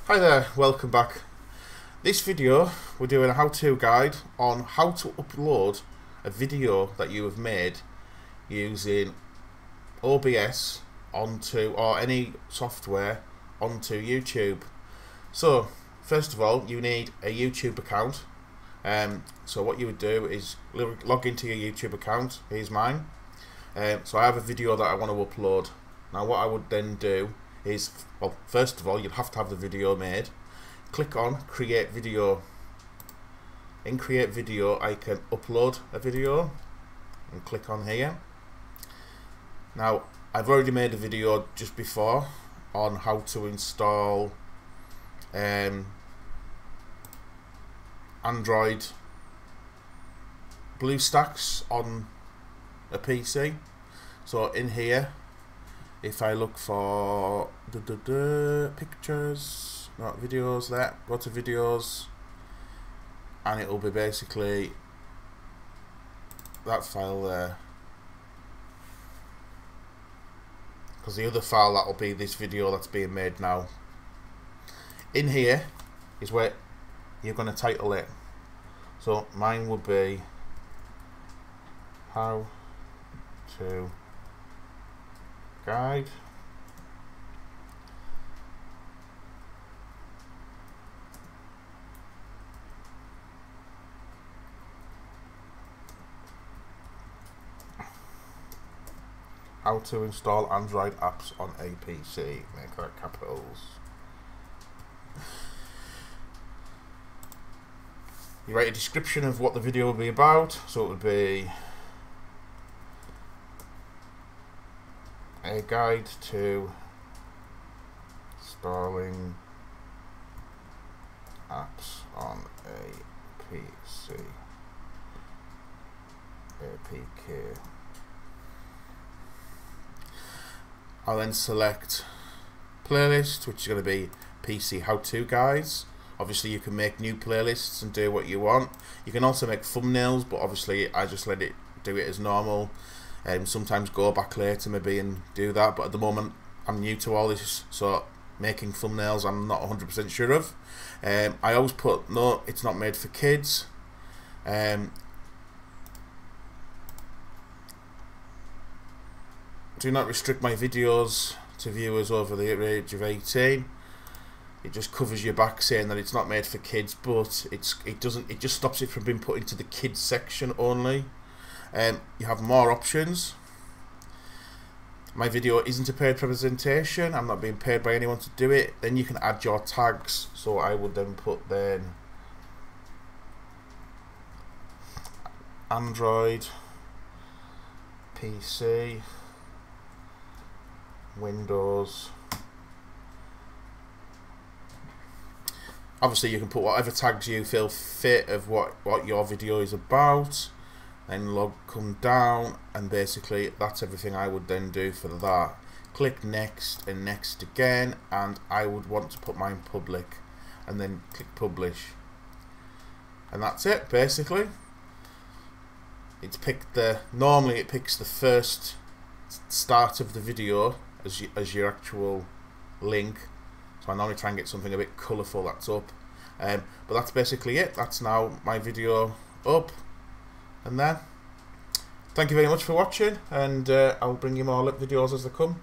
Hi there, welcome back. This video we're doing a how-to guide on how to upload a video that you have made using OBS onto, or any software, onto YouTube. So first of all you need a YouTube account. So what you would do is log into your YouTube account. Here's mine. So I have a video that I want to upload. Now what I would then do is, well, first of all you'd have to have the video made. Click on create video. In create video I can upload a video and click on here. Now I've already made a video just before on how to install Android BlueStacks on a PC. So in here, if I look for pictures, not videos, there, go to videos, and it will be basically that file there, because the other file, that will be this video that's being made now. In here is where you're going to title it. So mine would be how to guide how to install Android apps on a PC. Make that capitals. You write a description of what the video will be about. So it would be a guide to installing apps on a PC. APK. I'll then select playlist, which is going to be PC how-to guides. Obviously you can make new playlists and do what you want. You can also make thumbnails, but obviously I just let it do it as normal. Sometimes go back later maybe and do that, but at the moment I'm new to all this, so making thumbnails I'm not 100% sure of. I always put no, it's not made for kids. Do not restrict my videos to viewers over the age of 18. It just covers your back saying that it's not made for kids, but it just stops it from being put into the kids section only. You have more options. My video isn't a paid representation. I'm not being paid by anyone to do it. Then you can add your tags. So I would then put then Android, PC, Windows. Obviously you can put whatever tags you feel fit of what your video is about. Then come down, and basically that's everything I would then do for that. Click next and next again, and I would want to put mine public, and then click publish, and that's it basically. It's picked normally it picks the first start of the video as your actual link. So I normally try and get something a bit colourful that's up, but that's basically it. That's now my video up. And then, thank you very much for watching, and I'll bring you more videos as they come.